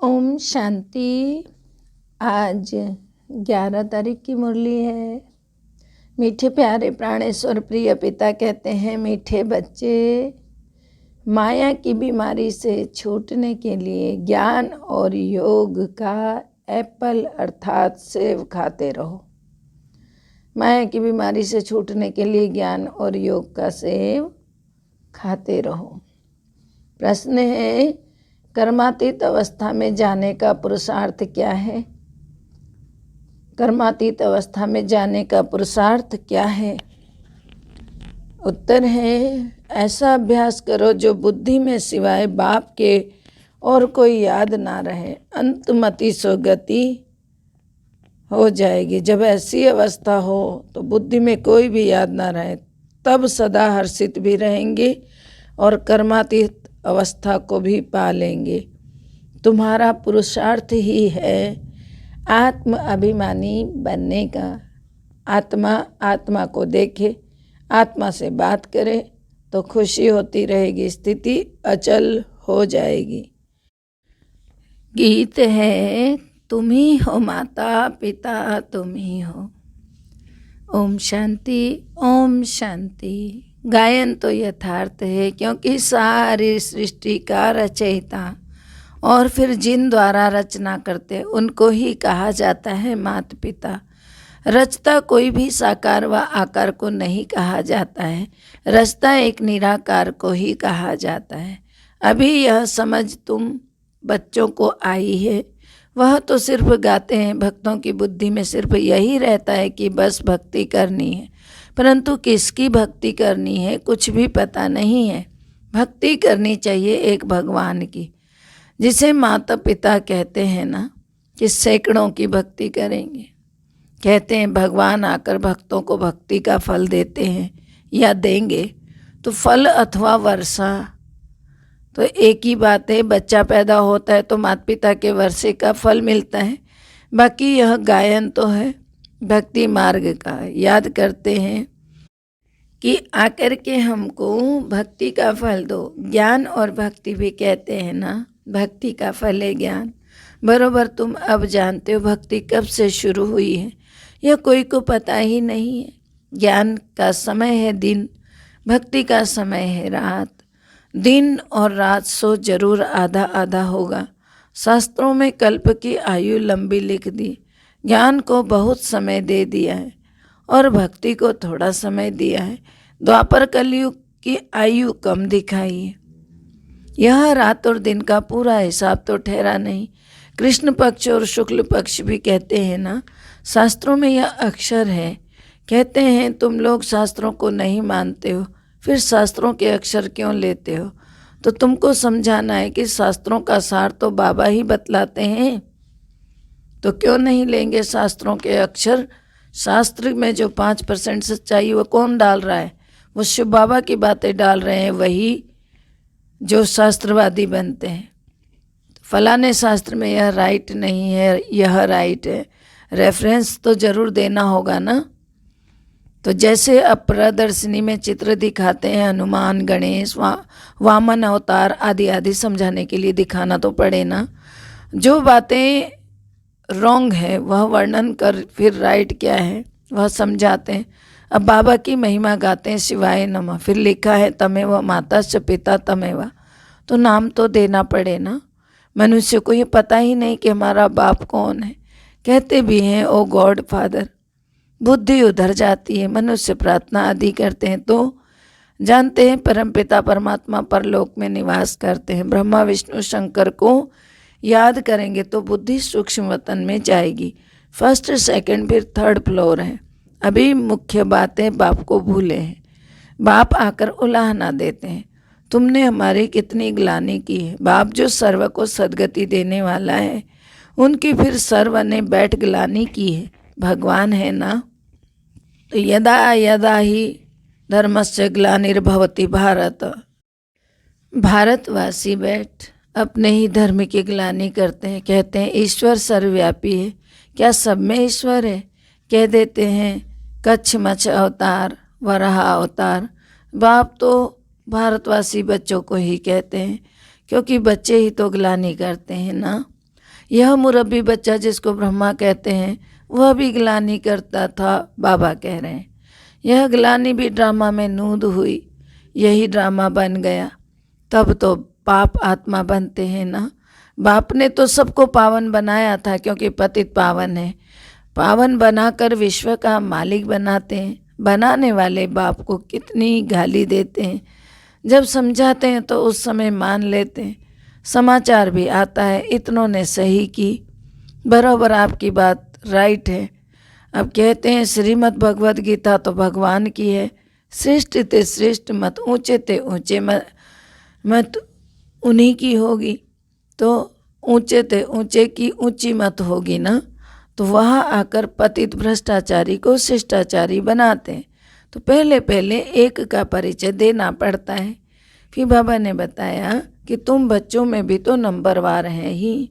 ओम शांति। आज 11 तारीख की मुरली है। मीठे प्यारे प्राणेश्वर प्रिय पिता कहते हैं, मीठे बच्चे, माया की बीमारी से छूटने के लिए ज्ञान और योग का एप्पल अर्थात सेव खाते रहो। माया की बीमारी से छूटने के लिए ज्ञान और योग का सेव खाते रहो। प्रश्न है, कर्मातीत अवस्था में जाने का पुरुषार्थ क्या है? कर्मातीत अवस्था में जाने का पुरुषार्थ क्या है? उत्तर है, ऐसा अभ्यास करो जो बुद्धि में सिवाय बाप के और कोई याद ना रहे। अंतमति सो गति हो जाएगी। जब ऐसी अवस्था हो तो बुद्धि में कोई भी याद ना रहे, तब सदा हर्षित भी रहेंगे और कर्मातीत अवस्था को भी पा लेंगे। तुम्हारा पुरुषार्थ ही है आत्म अभिमानी बनने का। आत्मा को देखे, आत्मा से बात करे तो खुशी होती रहेगी, स्थिति अचल हो जाएगी। गीत है, तुम ही हो माता पिता, तुम ही हो। ओम शांति, ओम शांति। गायन तो यथार्थ है, क्योंकि सारी सृष्टि का रचयिता और फिर जिन द्वारा रचना करते उनको ही कहा जाता है माता पिता। रचता कोई भी साकार व आकार को नहीं कहा जाता है, रचता एक निराकार को ही कहा जाता है। अभी यह समझ तुम बच्चों को आई है, वह तो सिर्फ गाते हैं। भक्तों की बुद्धि में सिर्फ यही रहता है कि बस भक्ति करनी है, परंतु किसकी भक्ति करनी है कुछ भी पता नहीं है। भक्ति करनी चाहिए एक भगवान की, जिसे माता पिता कहते हैं ना, कि सैकड़ों की भक्ति करेंगे। कहते हैं भगवान आकर भक्तों को भक्ति का फल देते हैं या देंगे, तो फल अथवा वर्षा तो एक ही बात है। बच्चा पैदा होता है तो माता पिता के वर्षे का फल मिलता है। बाकी यह गायन तो है भक्ति मार्ग का। याद करते हैं कि आकर के हमको भक्ति का फल दो। ज्ञान और भक्ति भी कहते हैं ना, भक्ति का फल है ज्ञान। बरोबर तुम अब जानते हो भक्ति कब से शुरू हुई है, यह कोई को पता ही नहीं है। ज्ञान का समय है दिन, भक्ति का समय है रात। दिन और रात सो जरूर आधा आधा होगा। शास्त्रों में कल्प की आयु लंबी लिख दी। ज्ञान को बहुत समय दे दिया है और भक्ति को थोड़ा समय दिया है। द्वापर कलयुग की आयु कम दिखाई है। यह रात और दिन का पूरा हिसाब तो ठहरा नहीं। कृष्ण पक्ष और शुक्ल पक्ष भी कहते हैं ना, शास्त्रों में यह अक्षर है। कहते हैं तुम लोग शास्त्रों को नहीं मानते हो, फिर शास्त्रों के अक्षर क्यों लेते हो? तो तुमको समझाना है कि शास्त्रों का सार तो बाबा ही बतलाते हैं, तो क्यों नहीं लेंगे शास्त्रों के अक्षर? शास्त्र में जो 5% सच्चाई वो कौन डाल रहा है? वो शिव बाबा की बातें डाल रहे हैं, वही जो शास्त्रवादी बनते हैं। फलाने शास्त्र में यह राइट नहीं है, यह राइट है, रेफरेंस तो ज़रूर देना होगा ना। तो जैसे अब प्रदर्शनी में चित्र दिखाते हैं, हनुमान, गणेश, वामन अवतार आदि आदि समझाने के लिए दिखाना तो पड़े ना। जो बातें रॉन्ग है वह वर्णन कर फिर राइट क्या है वह समझाते हैं। अब बाबा की महिमा गाते हैं, शिवाय नमः, फिर लिखा है तमेव माता च पिता तमेव, तो नाम तो देना पड़े ना। मनुष्य को ये पता ही नहीं कि हमारा बाप कौन है। कहते भी हैं ओ गॉड फादर, बुद्धि उधर जाती है। मनुष्य प्रार्थना आदि करते हैं तो जानते हैं परमपिता परमात्मा परलोक में निवास करते हैं। ब्रह्मा विष्णु शंकर को याद करेंगे तो बुद्धि सूक्ष्म वतन में जाएगी। फर्स्ट सेकंड फिर थर्ड फ्लोर है। अभी मुख्य बातें बाप को भूले हैं। बाप आकर उलाहना देते हैं, तुमने हमारी कितनी ग्लानि की है। बाप जो सर्व को सद्गति देने वाला है, उनकी फिर सर्व ने बैठ ग्लानि की है। भगवान है ना। तो यदा यदा ही धर्मस्य ग्लानिर्भवति भारत, भारतवासी बैठ अपने ही धर्म की ग्लानि करते हैं। कहते हैं ईश्वर सर्वव्यापी है, क्या सब में ईश्वर है? कह देते हैं कच्छ मच्छ अवतार, वराह अवतार। बाप तो भारतवासी बच्चों को ही कहते हैं, क्योंकि बच्चे ही तो ग्लानि करते हैं ना। यह मुरब्बी बच्चा जिसको ब्रह्मा कहते हैं वह भी ग्लानि करता था, बाबा कह रहे हैं। यह ग्लानि भी ड्रामा में नूद हुई, यही ड्रामा बन गया। तब तो पाप आत्मा बनते हैं ना। बाप ने तो सबको पावन बनाया था, क्योंकि पतित पावन है। पावन बनाकर विश्व का मालिक बनाते हैं। बनाने वाले बाप को कितनी गाली देते हैं, जब समझाते हैं तो उस समय मान लेते हैं। समाचार भी आता है, इतनों ने सही की। बराबर आपकी बात राइट है। अब कहते हैं श्रीमद् भगवद गीता तो भगवान की है। श्रेष्ठ ते श्रेष्ठ मत, ऊंचे ते ऊंचे मत उन्हीं की होगी। तो ऊंचे ते ऊंचे की ऊंची मत होगी ना। तो वहाँ आकर पतित भ्रष्टाचारी को शिष्टाचारी बनाते हैं। तो पहले पहले एक का परिचय देना पड़ता है। फिर बाबा ने बताया कि तुम बच्चों में भी तो नंबरवार हैं ही।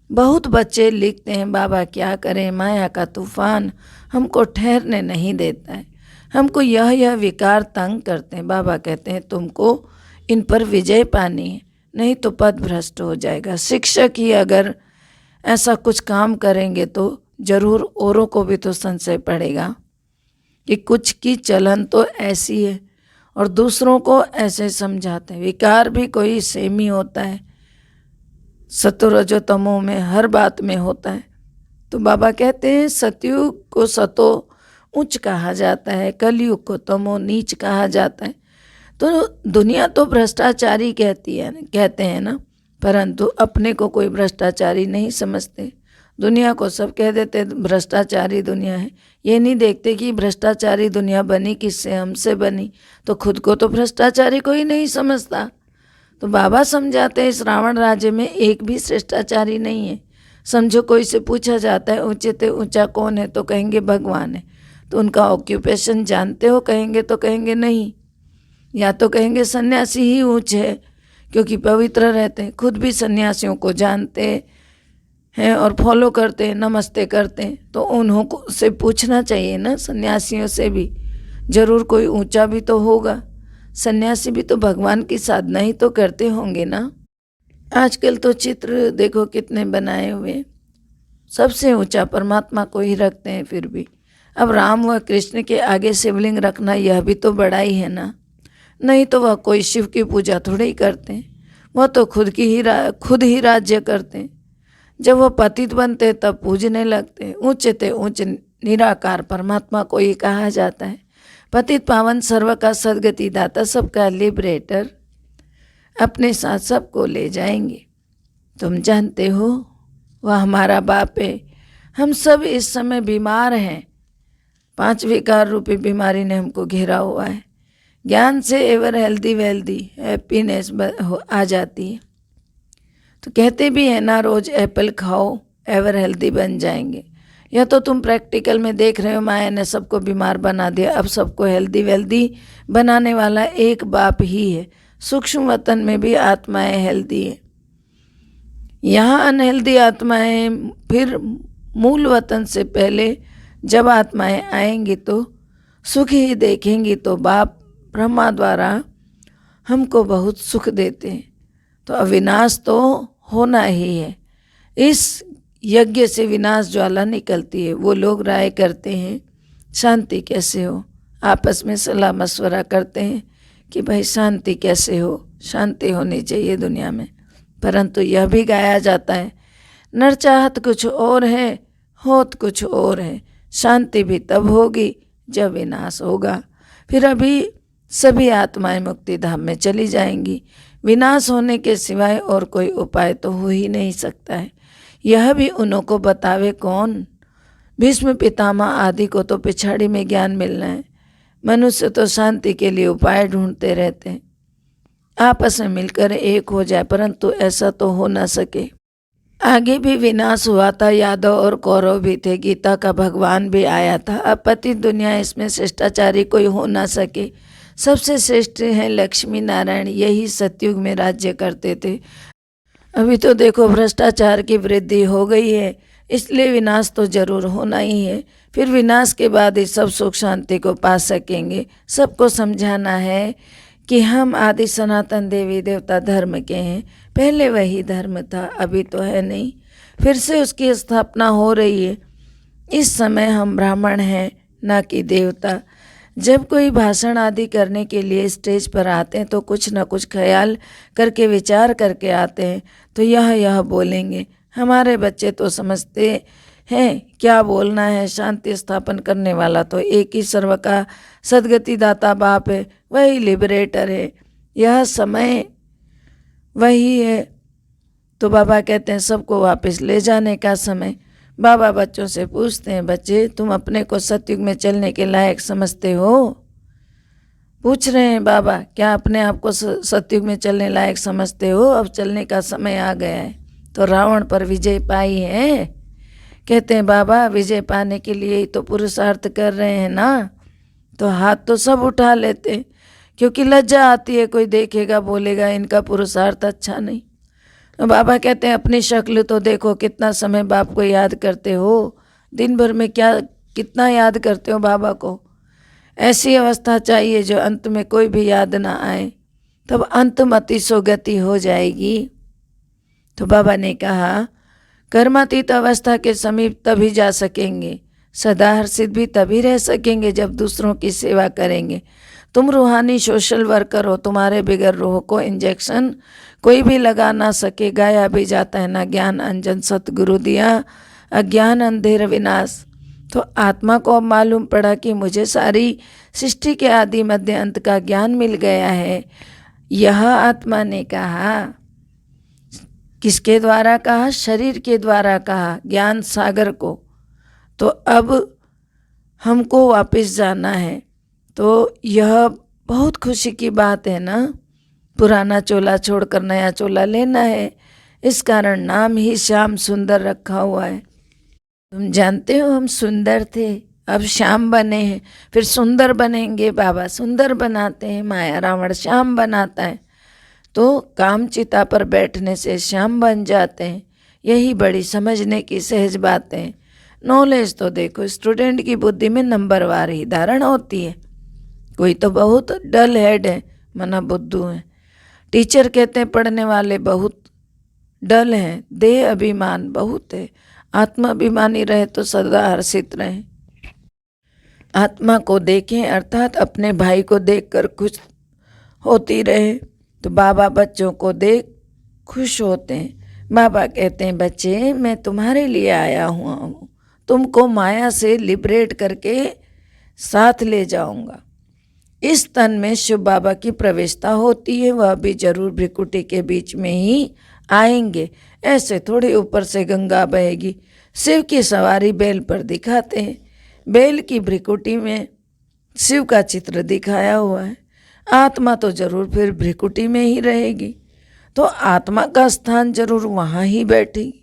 बहुत बच्चे लिखते हैं, बाबा क्या करें, माया का तूफान हमको ठहरने नहीं देता है, हमको यह विकार तंग करते हैं। बाबा कहते हैं तुमको इन पर विजय पानी है, नहीं तो पद भ्रष्ट हो जाएगा। शिक्षक ही अगर ऐसा कुछ काम करेंगे तो जरूर औरों को भी तो संशय पड़ेगा कि कुछ की चलन तो ऐसी है, और दूसरों को ऐसे समझाते हैं। विकार भी कोई सेम ही होता है, सतो रजो तमो में हर बात में होता है। तो बाबा कहते हैं सतयुग को सतो उच्च कहा जाता है, कलयुग को तमो नीच कहा जाता है। तो दुनिया तो भ्रष्टाचारी कहते हैं ना, परंतु अपने को कोई भ्रष्टाचारी नहीं समझते। दुनिया को सब कह देते भ्रष्टाचारी दुनिया है। ये नहीं देखते कि भ्रष्टाचारी दुनिया बनी किससे, हमसे बनी। तो खुद को तो भ्रष्टाचारी कोई नहीं समझता। तो बाबा समझाते हैं इस रावण राज्य में एक भी श्रेष्ठाचारी नहीं है। समझो कोई से पूछा जाता है ऊंचे ते ऊंचा कौन है, तो कहेंगे भगवान है। तो उनका ऑक्यूपेशन जानते हो, कहेंगे तो कहेंगे नहीं, या तो कहेंगे सन्यासी ही ऊंचे है क्योंकि पवित्र रहते हैं। खुद भी सन्यासियों को जानते हैं और फॉलो करते हैं, नमस्ते करते हैं। तो उन्हों को से पूछना चाहिए ना, सन्यासियों से भी जरूर कोई ऊंचा भी तो होगा। सन्यासी भी तो भगवान की साधना ही तो करते होंगे ना। आजकल तो चित्र देखो कितने बनाए हुए, सबसे ऊंचा परमात्मा को ही रखते हैं। फिर भी अब राम व कृष्ण के आगे शिवलिंग रखना यह भी तो बड़ा ही है ना। नहीं तो वह कोई शिव की पूजा थोड़ी ही करते हैं, वह तो खुद ही राज्य करते हैं। जब वह पतित बनते तब पूजने लगते हैं। ऊंचे ते ऊंचे निराकार परमात्मा को ही कहा जाता है। पतित पावन सर्व का सदगति दाता, सबका लिबरेटर, अपने साथ सबको ले जाएंगे। तुम जानते हो वह हमारा बाप है। हम सब इस समय बीमार हैं, 5 विकार रूपी बीमारी ने हमको घेरा हुआ है। ज्ञान से एवर हेल्दी वेल्दी हैप्पीनेस आ जाती है। तो कहते भी है ना, रोज एप्पल खाओ एवर हेल्दी बन जाएंगे। यह तो तुम प्रैक्टिकल में देख रहे हो, माया ने सबको बीमार बना दिया। अब सबको हेल्दी वेल्दी बनाने वाला एक बाप ही है। सूक्ष्म वतन में भी आत्माएं हेल्दी है, यहाँ अनहेल्दी आत्माएं फिर मूल वतन से पहले जब आत्माएं आएंगी तो सुख ही देखेंगी। तो बाप ब्रह्मा द्वारा हमको बहुत सुख देते हैं। तो अविनाश तो होना ही है। इस यज्ञ से विनाश ज्वाला निकलती है। वो लोग राय करते हैं शांति कैसे हो, आपस में सलाह मशवरा करते हैं कि भाई शांति कैसे हो, शांति होनी चाहिए दुनिया में। परंतु यह भी गाया जाता है, नर चाहत कुछ और है, होत कुछ और है। शांति भी तब होगी जब विनाश होगा। फिर अभी सभी आत्माएं मुक्ति धाम में चली जाएंगी। विनाश होने के सिवाय और कोई उपाय तो हो ही नहीं सकता है। यह भी उन्हों को बतावे कौन। भीष्म पितामह आदि को तो पिछाड़ी में ज्ञान मिलना है। मनुष्य तो शांति के लिए उपाय ढूंढते रहते हैं, आपस में मिलकर एक हो जाए, परंतु ऐसा तो हो ना सके। आगे भी विनाश हुआ था, यादव और कौरव भी थे, गीता का भगवान भी आया था। अब पतित दुनिया, इसमें शिष्टाचारी कोई हो ना सके। सबसे श्रेष्ठ हैं लक्ष्मी नारायण, यही सतयुग में राज्य करते थे। अभी तो देखो भ्रष्टाचार की वृद्धि हो गई है, इसलिए विनाश तो जरूर होना ही है। फिर विनाश के बाद ही सब सुख शांति को पा सकेंगे। सबको समझाना है कि हम आदि सनातन देवी देवता धर्म के हैं। पहले वही धर्म था, अभी तो है नहीं, फिर से उसकी स्थापना हो रही है। इस समय हम ब्राह्मण हैं, ना कि देवता। जब कोई भाषण आदि करने के लिए स्टेज पर आते हैं तो कुछ न कुछ ख्याल करके विचार करके आते हैं, तो यह बोलेंगे। हमारे बच्चे तो समझते हैं क्या बोलना है। शांति स्थापन करने वाला तो एक ही सर्व का सदगति दाता बाप है, वही लिबरेटर है। यह समय वही है। तो बाबा कहते हैं सबको वापस ले जाने का समय। बाबा बच्चों से पूछते हैं, बच्चे तुम अपने को सतयुग में चलने के लायक समझते हो? पूछ रहे हैं बाबा, क्या अपने आप को सतयुग में चलने लायक समझते हो? अब चलने का समय आ गया है। तो रावण पर विजय पाई है। कहते हैं बाबा विजय पाने के लिए ही तो पुरुषार्थ कर रहे हैं ना। तो हाथ तो सब उठा लेते हैं, क्योंकि लज्जा आती है, कोई देखेगा बोलेगा इनका पुरुषार्थ अच्छा नहीं। तो बाबा कहते हैं अपनी शक्ल तो देखो, कितना समय बाप को याद करते हो, दिन भर में क्या कितना याद करते हो बाबा को। ऐसी अवस्था चाहिए जो अंत में कोई भी याद ना आए, तब अंतमति सो गति हो जाएगी। तो बाबा ने कहा कर्मातीत अवस्था के समीप तभी जा सकेंगे, सदा हर्षित भी तभी रह सकेंगे जब दूसरों की सेवा करेंगे। तुम रूहानी सोशल वर्कर हो, तुम्हारे बिगड़ रूह को इंजेक्शन कोई भी लगा ना सके। गाया भी जाता है ना ज्ञान अंजन सतगुरु दिया, अज्ञान अंधेर विनाश। तो आत्मा को अब मालूम पड़ा कि मुझे सारी सृष्टि के आदि मध्य अंत का ज्ञान मिल गया है। यह आत्मा ने कहा, किसके द्वारा कहा? शरीर के द्वारा कहा, ज्ञान सागर को। तो अब हमको वापस जाना है। तो यह बहुत खुशी की बात है ना। पुराना चोला छोड़कर नया चोला लेना है, इस कारण नाम ही श्याम सुंदर रखा हुआ है। तुम जानते हो हम सुंदर थे, अब श्याम बने हैं, फिर सुंदर बनेंगे। बाबा सुंदर बनाते हैं, माया रावण श्याम बनाता है। तो काम चिता पर बैठने से श्याम बन जाते हैं। यही बड़ी समझने की सहज बातें हैं। नॉलेज तो देखो स्टूडेंट की बुद्धि में नंबरवार ही धारण होती है। कोई तो बहुत डल हेड है, मना बुद्धू है। टीचर कहते हैं पढ़ने वाले बहुत डल हैं, देह अभिमान बहुत है। आत्मा अभिमानी रहे तो सदा हर्षित रहे। आत्मा को देखें अर्थात अपने भाई को देखकर खुश होती रहे। तो बाबा बच्चों को देख खुश होते हैं। बाबा कहते हैं बच्चे मैं तुम्हारे लिए आया हुआ हूँ, तुमको माया से लिबरेट करके साथ ले जाऊंगा। इस तन में शिव बाबा की प्रवेशता होती है, वह भी जरूर भ्रिकुटी के बीच में ही आएंगे। ऐसे थोड़ी ऊपर से गंगा बहेगी। शिव की सवारी बैल पर दिखाते हैं, बैल की भ्रिकुटी में शिव का चित्र दिखाया हुआ है। आत्मा तो जरूर फिर भ्रिकुटी में ही रहेगी, तो आत्मा का स्थान जरूर वहाँ ही बैठेगी।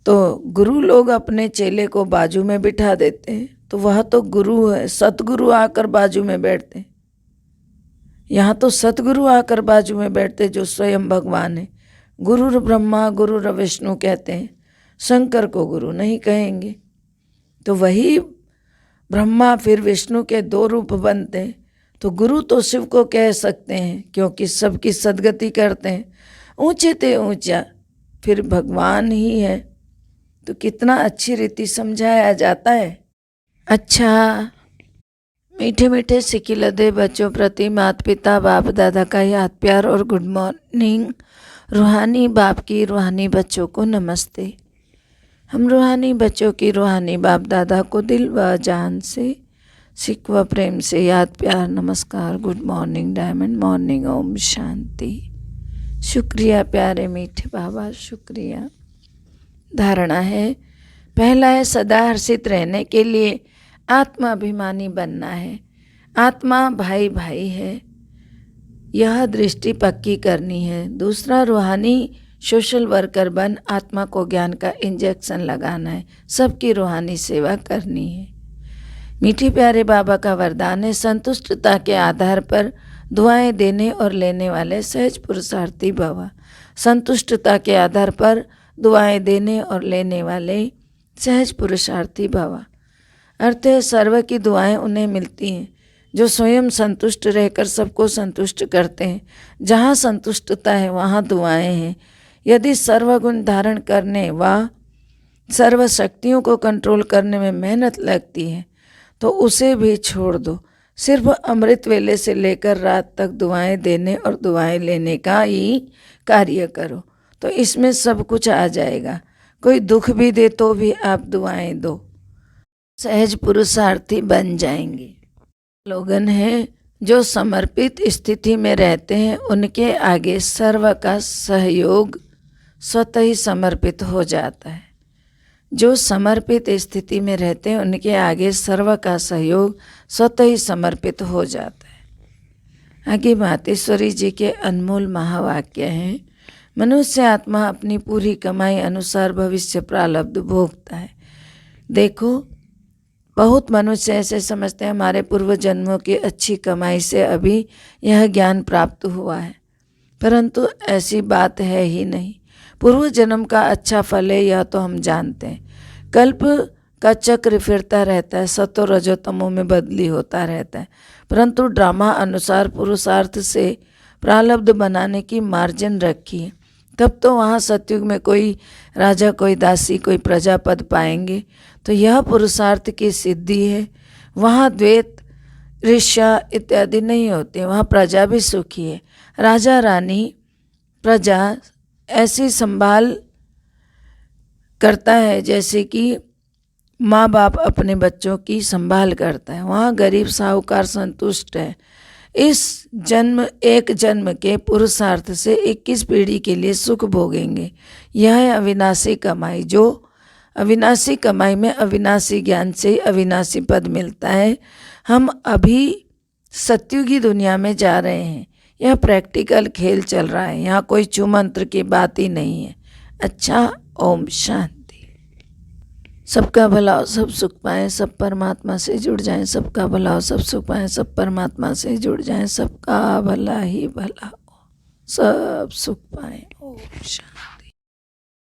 तो गुरु लोग अपने चेले को बाजू में बिठा देते हैं, तो वह तो गुरु है, सतगुरु आकर बाजू में बैठते हैं। यहाँ तो सतगुरु आकर बाजू में बैठते जो स्वयं भगवान है। गुरु ब्रह्मा गुरु विष्णु कहते हैं, शंकर को गुरु नहीं कहेंगे। तो वही ब्रह्मा फिर विष्णु के दो रूप बनते हैं। तो गुरु तो शिव को कह सकते हैं क्योंकि सबकी सदगति करते हैं। ऊंचे ते ऊंचा फिर भगवान ही है। तो कितना अच्छी रीति समझाया जाता है। अच्छा, मीठे मीठे सिकिलदे बच्चों प्रति माता पिता बाप दादा का याद प्यार और गुड मॉर्निंग। रूहानी बाप की रूहानी बच्चों को नमस्ते। हम रूहानी बच्चों की रूहानी बाप दादा को दिल व जान से सिख व प्रेम से याद प्यार नमस्कार, good morning, diamond morning, Om Shanti. शुक्रिया प्यारे मीठे बाबा, शुक्रिया। धारणा है, पहला है सदा हर्षित रहने के लिए आत्मा अभिमानी बनना है। आत्मा भाई भाई है, यह दृष्टि पक्की करनी है। दूसरा रूहानी सोशल वर्कर बन आत्मा को ज्ञान का इंजेक्शन लगाना है, सबकी रूहानी सेवा करनी है। मीठे प्यारे बाबा का वरदान है, संतुष्टता के आधार पर दुआएं देने और लेने वाले सहज पुरुषार्थी भव। संतुष्टता के आधार पर दुआएं देने और लेने वाले सहज पुरुषार्थी भव। अर्थ है सर्व की दुआएं उन्हें मिलती हैं जो स्वयं संतुष्ट रहकर सबको संतुष्ट करते हैं। जहाँ संतुष्टता है वहाँ दुआएं हैं। यदि सर्वगुण धारण करने व सर्व शक्तियों को कंट्रोल करने में मेहनत लगती है तो उसे भी छोड़ दो। सिर्फ अमृत वेले से लेकर रात तक दुआएं देने और दुआएं लेने का ही कार्य करो, तो इसमें सब कुछ आ जाएगा। कोई दुख भी दे तो भी आप दुआएं दो, सहज पुरुषार्थी बन जाएंगे। लोगन हैं जो समर्पित स्थिति में रहते हैं, उनके आगे सर्व का सहयोग स्वतः ही समर्पित हो जाता है। जो समर्पित स्थिति में रहते हैं उनके आगे सर्व का सहयोग स्वतः ही समर्पित हो जाता है। आगे मातेश्वरी जी के अनमोल महावाक्य हैं, मनुष्य आत्मा अपनी पूरी कमाई अनुसार भविष्य प्रारब्ध भोगता है। देखो, बहुत मनुष्य ऐसे समझते हैं हमारे पूर्व जन्मों की अच्छी कमाई से अभी यह ज्ञान प्राप्त हुआ है, परंतु ऐसी बात है ही नहीं। पूर्व जन्म का अच्छा फल है यह तो हम जानते हैं। कल्प का चक्र फिरता रहता है, सतो रजो तमो में बदली होता रहता है, परंतु ड्रामा अनुसार पुरुषार्थ से प्रारब्ध बनाने की मार्जिन रखी है। तब तो वहाँ सतयुग में कोई राजा, कोई दासी, कोई प्रजा पद पाएंगे, तो यह पुरुषार्थ की सिद्धि है। वहाँ द्वेत, ईर्ष्या इत्यादि नहीं होते, वहाँ प्रजा भी सुखी है। राजा रानी प्रजा ऐसी संभाल करता है जैसे कि माँ बाप अपने बच्चों की संभाल करता है। वहाँ गरीब साहूकार संतुष्ट है। इस जन्म, एक जन्म के पुरुषार्थ से 21 पीढ़ी के लिए सुख भोगेंगे। यह है अविनाशी कमाई। जो अविनाशी कमाई में अविनाशी ज्ञान से अविनाशी पद मिलता है। हम अभी सत्युगी दुनिया में जा रहे हैं। यह प्रैक्टिकल खेल चल रहा है, यहाँ कोई छूमंत्र की बात ही नहीं है। अच्छा, ओम शांति। सबका भला हो, सब सुख पाएं, सब परमात्मा से जुड़ जाएं। सबका भला हो, सब सुख पाएं, सब परमात्मा से जुड़ जाएं। सबका भला ही भला हो, सब सुख पाएं। ओम शांति।